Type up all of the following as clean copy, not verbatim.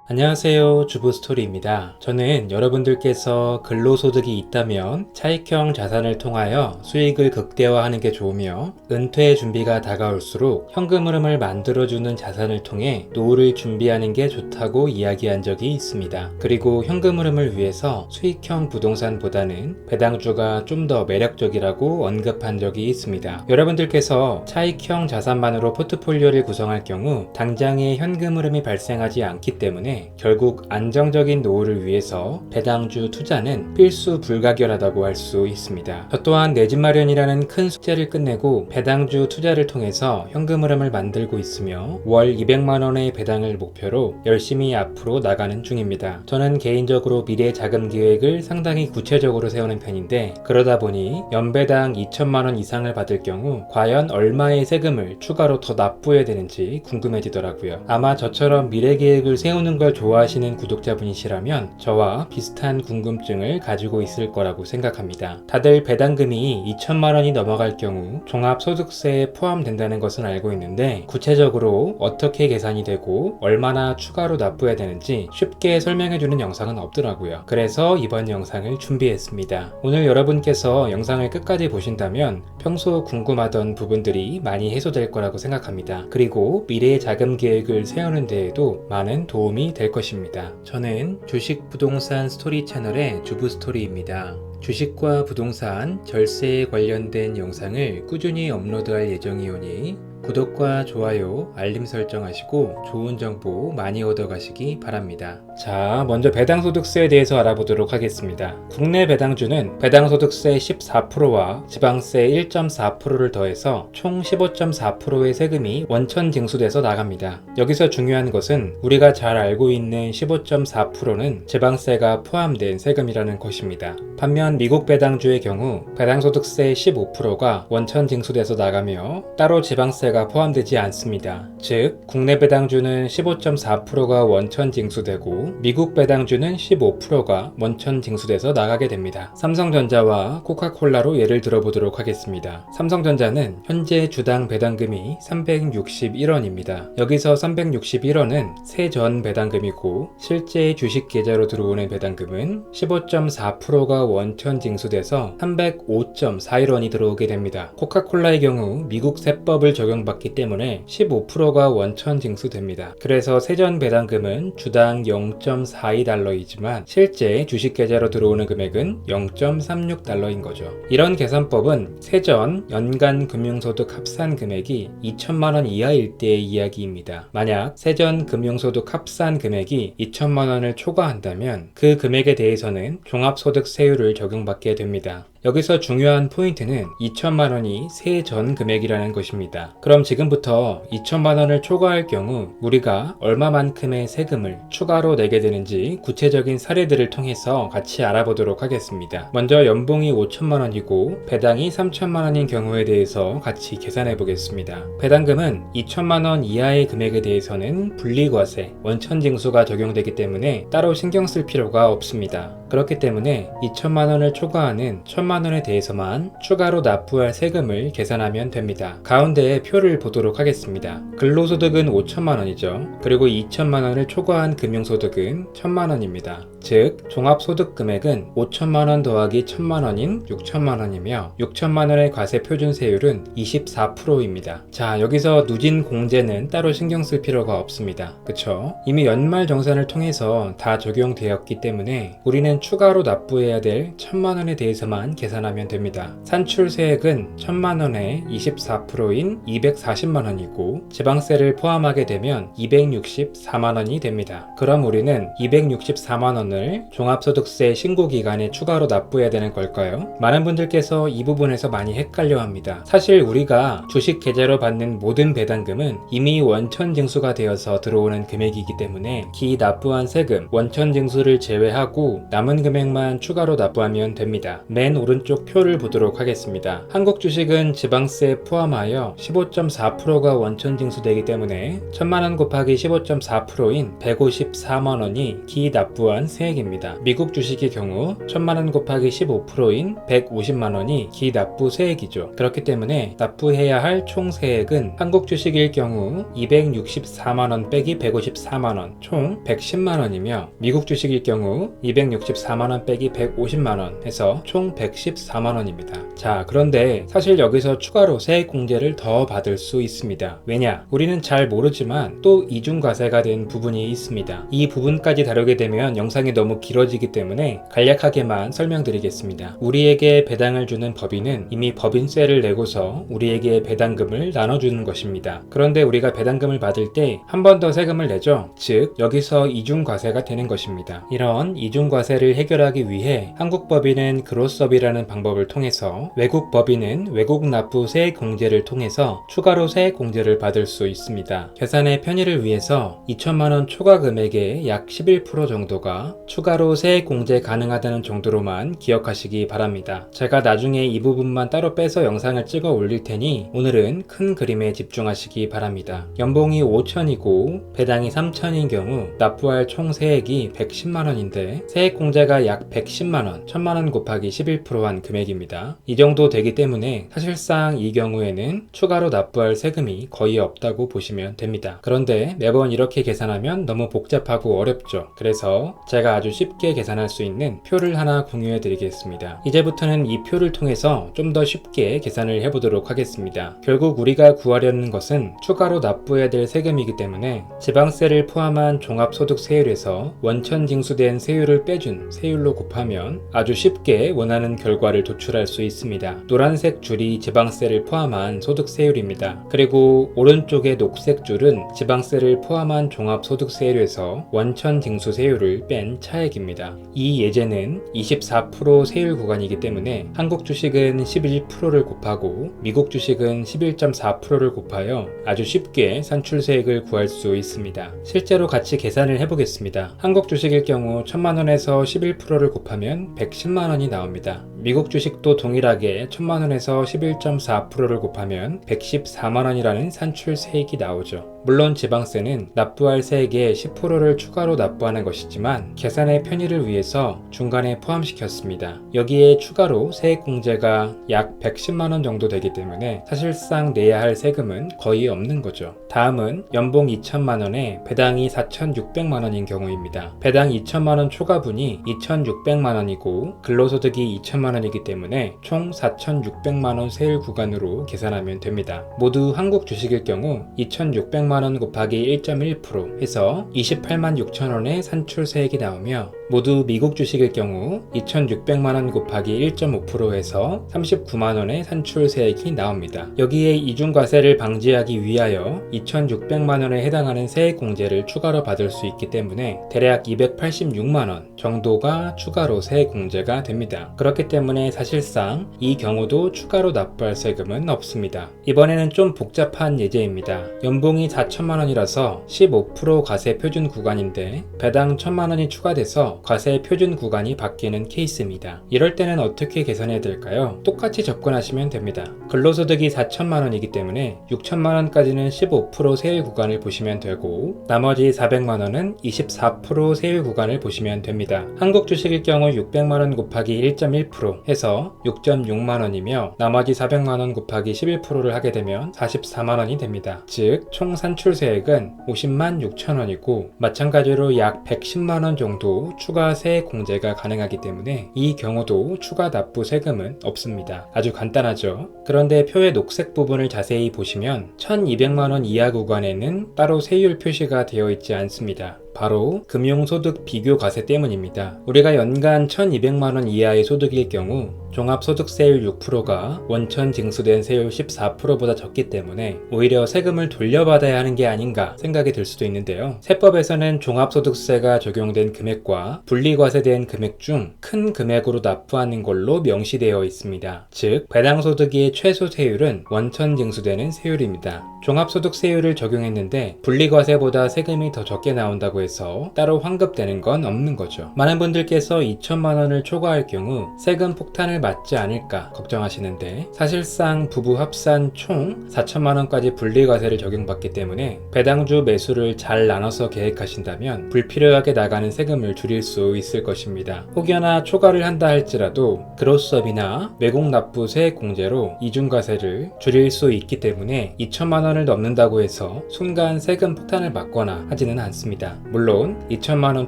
안녕하세요, 주부스토리입니다. 저는 여러분들께서 근로소득이 있다면 차익형 자산을 통하여 수익을 극대화하는 게 좋으며 은퇴 준비가 다가올수록 현금 흐름을 만들어주는 자산을 통해 노후를 준비하는 게 좋다고 이야기한 적이 있습니다. 그리고 현금 흐름을 위해서 수익형 부동산보다는 배당주가 좀 더 매력적이라고 언급한 적이 있습니다. 여러분들께서 차익형 자산만으로 포트폴리오를 구성할 경우 당장의 현금 흐름이 발생하지 않기 때문에 결국 안정적인 노후를 위해서 배당주 투자는 필수 불가결하다고 할 수 있습니다. 저 또한 내 집 마련이라는 큰 숙제를 끝내고 배당주 투자를 통해서 현금 흐름을 만들고 있으며 월 200만원의 배당을 목표로 열심히 앞으로 나가는 중입니다. 저는 개인적으로 미래 자금 계획을 상당히 구체적으로 세우는 편인데 그러다 보니 연배당 2천만원 이상을 받을 경우 과연 얼마의 세금을 추가로 더 납부해야 되는지 궁금해지더라고요. 아마 저처럼 미래 계획을 세우는 걸 좋아하시는 구독자분이시라면 저와 비슷한 궁금증을 가지고 있을 거라고 생각합니다. 다들 배당금이 2천만원이 넘어갈 경우 종합소득세에 포함된다는 것은 알고 있는데 구체적으로 어떻게 계산이 되고 얼마나 추가로 납부해야 되는지 쉽게 설명해주는 영상은 없더라고요. 그래서 이번 영상을 준비했습니다. 오늘 여러분께서 영상을 끝까지 보신다면 평소 궁금하던 부분들이 많이 해소될 거라고 생각합니다. 그리고 미래의 자금 계획을 세우는 데에도 많은 도움이 될 것입니다. 저는 주식 부동산 스토리 채널의 주부스토리입니다. 주식과 부동산, 절세에 관련된 영상을 꾸준히 업로드할 예정이오니 구독과 좋아요, 알림 설정하시고 좋은 정보 많이 얻어가시기 바랍니다. 자, 먼저 배당소득세에 대해서 알아보도록 하겠습니다. 국내 배당주는 배당소득세 14%와 지방세 1.4%를 더해서 총 15.4%의 세금이 원천 징수돼서 나갑니다. 여기서 중요한 것은 우리가 잘 알고 있는 15.4%는 지방세가 포함된 세금이라는 것입니다. 반면 미국 배당주의 경우 배당소득세 15%가 원천 징수돼서 나가며 따로 지방세가 포함되지 않습니다. 즉, 국내 배당주는 15.4%가 원천 징수되고 미국 배당주는 15%가 원천 징수돼서 나가게 됩니다. 삼성전자와 코카콜라로 예를 들어보도록 하겠습니다. 삼성전자는 현재 주당 배당금이 361원입니다. 여기서 361원은 세전 배당금이고 실제 주식 계좌로 들어오는 배당금은 15.4%가 원천 징수돼서 305.41원이 들어오게 됩니다. 코카콜라의 경우 미국 세법을 적용받기 때문에 15%가 원천 징수됩니다. 그래서 세전 배당금은 주당 0.42달러이지만 실제 주식 계좌로 들어오는 금액은 0.36달러인 거죠. 이런 계산법은 세전 연간 금융소득 합산 금액이 2천만원 이하일 때의 이야기입니다. 만약 세전 금융소득 합산 금액이 2천만원을 초과한다면 그 금액에 대해서는 종합소득세율을 적용받게 됩니다. 여기서 중요한 포인트는 2천만원이 세전 금액이라는 것입니다. 그럼 지금부터 2천만원을 초과할 경우 우리가 얼마만큼의 세금을 추가로 내게 되는지 구체적인 사례들을 통해서 같이 알아보도록 하겠습니다. 먼저 연봉이 5천만원이고 배당이 3천만원인 경우에 대해서 같이 계산해 보겠습니다. 배당금은 2천만원 이하의 금액에 대해서는 분리과세, 원천징수가 적용되기 때문에 따로 신경 쓸 필요가 없습니다. 그렇기 때문에 2천만원을 초과하는 1천만원에 대해서만 추가로 납부할 세금을 계산하면 됩니다. 가운데에 표를 보도록 하겠습니다. 근로소득은 5천만원이죠. 그리고 2천만원을 초과한 금융소득은 1천만원입니다. 즉 종합소득 금액은 5천만원 더하기 1천만원인 6천만원이며 6천만원의 과세 표준세율은 24%입니다. 자, 여기서 누진 공제는 따로 신경 쓸 필요가 없습니다. 그쵸? 이미 연말정산을 통해서 다 적용되었기 때문에 우리는 추가로 납부해야 될 1천만원에 대해서만 계산하면 됩니다. 산출세액은 1천만원에 24%인 240만원이고 지방세를 포함하게 되면 264만원이 됩니다. 그럼 우리는 264만원을 종합소득세 신고기간에 추가로 납부해야 되는 걸까요? 많은 분들께서 이 부분에서 많이 헷갈려 합니다. 사실 우리가 주식 계좌로 받는 모든 배당금은 이미 원천 징수가 되어서 들어오는 금액이기 때문에 기 납부한 세금, 원천 징수를 제외하고 남은 금액만 추가로 납부하면 됩니다. 맨 오른쪽 표를 보도록 하겠습니다. 한국 주식은 지방세 포함하여 15.4%가 원천 징수되기 때문에 1000만원 곱하기 15.4%인 154만원이 기납부한 세액입니다. 미국 주식의 경우 1000만원 곱하기 15%인 150만원이 기납부 세액이죠. 그렇기 때문에 납부해야 할 총 세액은 한국 주식일 경우 264만원 빼기 154만원 총 110만원이며 미국 주식일 경우 264만원 빼기 150만원 해서 총 114만원입니다. 자, 그런데 사실 여기서 추가로 세액 공제를 더 받을 수 있습니다. 왜냐? 우리는 잘 모르지만 또 이중과세가 된 부분이 있습니다. 이 부분까지 다루게 되면 영상이 너무 길어지기 때문에 간략하게만 설명드리겠습니다. 우리에게 배당을 주는 법인은 이미 법인세를 내고서 우리에게 배당금을 나눠주는 것입니다. 그런데 우리가 배당금을 받을 때 한 번 더 세금을 내죠. 즉 여기서 이중과세가 되는 것입니다. 이런 이중과세를 해결하기 위해 한국 법인은 그로스업이라는 방법을 통해서 외국 법인은 외국 납부 세액 공제를 통해서 추가로 세액 공제를 받을 수 있습니다. 계산의 편의를 위해서 2천만원 초과 금액의 약 11% 정도가 추가로 세액 공제 가능하다는 정도로만 기억하시기 바랍니다. 제가 나중에 이 부분만 따로 빼서 영상을 찍어 올릴 테니 오늘은 큰 그림에 집중하시기 바랍니다. 연봉이 5천이고 배당이 3천인 경우 납부할 총 세액이 110만원인데 세액 공제가 약 110만원, 1000만원 곱하기 11%한 금액입니다. 이 정도 되기 때문에 사실상 이 경우에는 추가로 납부할 세금이 거의 없다고 보시면 됩니다. 그런데 매번 이렇게 계산하면 너무 복잡하고 어렵죠. 그래서 제가 아주 쉽게 계산할 수 있는 표를 하나 공유해 드리겠습니다. 이제부터는 이 표를 통해서 좀 더 쉽게 계산을 해보도록 하겠습니다. 결국 우리가 구하려는 것은 추가로 납부해야 될 세금이기 때문에 지방세를 포함한 종합소득세율에서 원천 징수된 세율을 빼준 세율로 곱하면 아주 쉽게 원하는 결과를 도출할 수 있습니다. 노란색 줄이 지방세를 포함한 소득세율입니다. 그리고 오른쪽의 녹색 줄은 지방세를 포함한 종합소득세율에서 원천 징수세율을 뺀 차액입니다. 이 예제는 24% 세율 구간이기 때문에 한국 주식은 11%를 곱하고 미국 주식은 11.4%를 곱하여 아주 쉽게 산출세액을 구할 수 있습니다. 실제로 같이 계산을 해보겠습니다. 한국 주식일 경우 1000만원에서 11%를 곱하면 110만원이 나옵니다. 미국 주식도 동일하게 1000만원에서 11.4%를 곱하면 114만원이라는 산출세액이 나오죠. 물론 지방세는 납부할 세액의 10%를 추가로 납부하는 것이지만 계산의 편의를 위해서 중간에 포함시켰습니다. 여기에 추가로 세액 공제가 약 110만원 정도 되기 때문에 사실상 내야 할 세금은 거의 없는 거죠. 다음은 연봉 2천만원에 배당이 4,600만원인 경우입니다. 배당 2천만원 초과분이 2,600만원이고 근로소득이 2천만원이기 때문에 총 4,600만원 세율 구간으로 계산하면 됩니다. 모두 한국 주식일 경우 2,600만원 곱하기 1.1% 해서 28만 6천원의 산출세액이 나오며 모두 미국 주식일 경우 2,600만원 곱하기 1.5% 해서 39만원의 산출세액이 나옵니다. 여기에 이중과세를 방지하기 위하여 2,600만원에 해당하는 세액공제를 추가로 받을 수 있기 때문에 대략 286만원 정도가 추가로 세액공제가 됩니다. 그렇기 때문에 사실상 이 경우도 추가로 납부할 세금은 없습니다. 이번에는 좀 복잡한 예제입니다. 연봉이 4천만원이라서 15% 과세 표준 구간인데 배당 1,000만원이 추가돼서 과세 표준 구간이 바뀌는 케이스입니다. 이럴 때는 어떻게 계산해야 될까요? 똑같이 접근하시면 됩니다. 근로소득이 4천만원이기 때문에 6천만원까지는 15% 세율 구간을 보시면 되고 나머지 400만원은 24% 세율 구간을 보시면 됩니다. 한국 주식일 경우 600만원 곱하기 1.1% 해서 6.6만원이며 나머지 400만원 곱하기 11%를 하게 되면 44만원이 됩니다. 즉 총 산출세액은 50만 6천원이고 마찬가지로 약 110만원 정도 추가 세액 공제가 가능하기 때문에 이 경우도 추가 납부 세금은 없습니다. 아주 간단하죠. 그런데 표의 녹색 부분을 자세히 보시면 1200만원 이하 구간에는 따로 세율 표시가 되어 있지 않습니다. 바로 금융소득 비교과세 때문입니다. 우리가 연간 1200만원 이하의 소득일 경우 종합소득세율 6%가 원천 징수된 세율 14%보다 적기 때문에 오히려 세금을 돌려받아야 하는 게 아닌가 생각이 들 수도 있는데요. 세법에서는 종합소득세가 적용된 금액과 분리과세된 금액 중 큰 금액으로 납부하는 걸로 명시되어 있습니다. 즉 배당소득의 최소 세율은 원천 징수되는 세율입니다. 종합소득세율을 적용했는데 분리과세보다 세금이 더 적게 나온다고 해서 따로 환급되는 건 없는 거죠. 많은 분들께서 2천만원을 초과할 경우 세금 폭탄을 맞지 않을까 걱정하시는데, 사실상 부부 합산 총 4천만원까지 분리과세를 적용받기 때문에 배당주 매수를 잘 나눠서 계획하신다면 불필요하게 나가는 세금을 줄일 수 있을 것입니다. 혹여나 초과를 한다 할지라도 그로스업이나 외국납부세 공제로 이중과세를 줄일 수 있기 때문에 2천만원을 넘는다고 해서 순간 세금 폭탄을 맞거나 하지는 않습니다. 물론 2천만원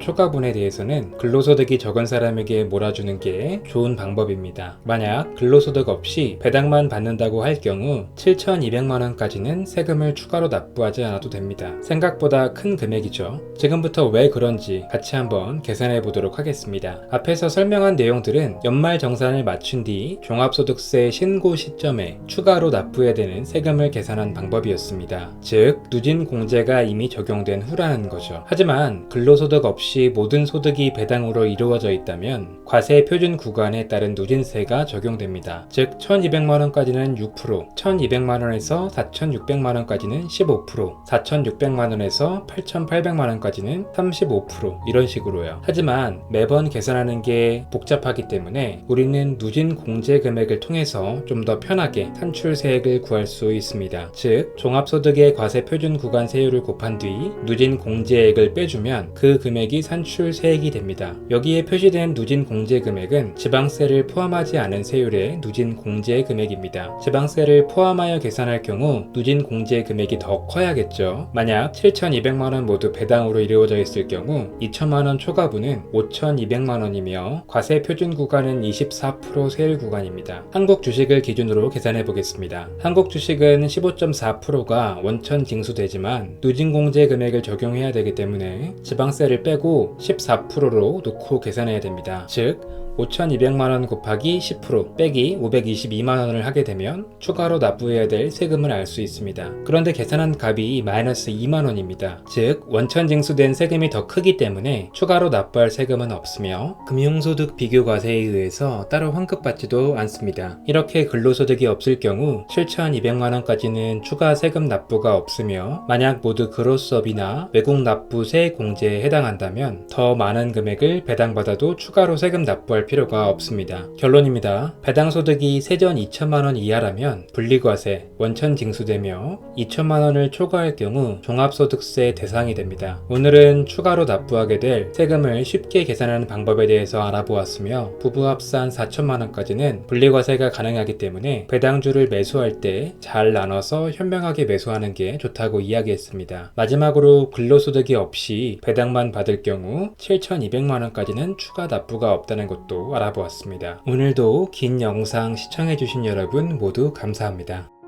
초과분에 대해서는 근로소득이 적은 사람에게 몰아주는 게 좋은 방법입니다. 만약 근로소득 없이 배당만 받는다고 할 경우 7,200만원까지는 세금을 추가로 납부하지 않아도 됩니다. 생각보다 큰 금액이죠. 지금부터 왜 그런지 같이 한번 계산해 보도록 하겠습니다. 앞에서 설명한 내용들은 연말 정산을 마친 뒤 종합소득세 신고 시점에 추가로 납부해야 되는 세금을 계산한 방법이었습니다. 즉 누진 공제가 이미 적용된 후라는 거죠. 하지만 근로소득 없이 모든 소득이 배당으로 이루어져 있다면 과세 표준 구간에 따른 누진세가 적용됩니다. 즉 1200만원까지는 6%, 1200만원에서 4600만원까지는 15%, 4600만원에서 8800만원까지는 35% 이런 식으로요. 하지만 매번 계산하는 게 복잡하기 때문에 우리는 누진 공제 금액을 통해서 좀 더 편하게 산출세액을 구할 수 있습니다. 즉 종합소득의 과세 표준 구간 세율을 곱한 뒤 누진 공제액을 빼주면 그 금액이 산출세액이 됩니다. 여기에 표시된 누진 공제 금액은 지방세를 포함하지 않은 세율의 누진 공제 금액입니다. 지방세를 포함하여 계산할 경우 누진 공제 금액이 더 커야겠죠. 만약 7,200만원 모두 배당으로 이루어져 있을 경우 2천만원 초과분은 5,200만원이며 과세 표준 구간은 24% 세율 구간입니다. 한국 주식을 기준으로 계산해 보겠습니다. 한국 주식은 15.4%가 원천 징수되지만 누진 공제 금액을 적용해야 되기 때문에 지방세를 빼고 14%로 놓고 계산해야 됩니다. 즉 5,200만원 곱하기 10% 빼기 522만원을 하게 되면 추가로 납부해야 될 세금을 알 수 있습니다. 그런데 계산한 값이 마이너스 2만원입니다. 즉 원천 징수된 세금이 더 크기 때문에 추가로 납부할 세금은 없으며 금융소득 비교과세에 의해서 따로 환급받지도 않습니다. 이렇게 근로소득이 없을 경우 7,200만원까지는 추가 세금 납부가 없으며 만약 모두 그로스업이나 외국납부세 공제에 해당한다면 더 많은 금액을 배당받아도 추가로 세금 납부할 필요가 없습니다. 결론입니다. 배당소득이 세전 2천만원 이하라면 분리과세, 원천 징수되며 2천만원을 초과할 경우 종합소득세 대상이 됩니다. 오늘은 추가로 납부하게 될 세금을 쉽게 계산하는 방법에 대해서 알아보았으며 부부 합산 4천만원까지는 분리과세가 가능하기 때문에 배당주를 매수할 때 잘 나눠서 현명하게 매수하는 게 좋다고 이야기했습니다. 마지막으로 근로소득이 없이 배당만 받을 경우 7,200만원까지는 추가 납부가 없다는 것도 알아보았습니다. 오늘도 긴 영상 시청해주신 여러분 모두 감사합니다.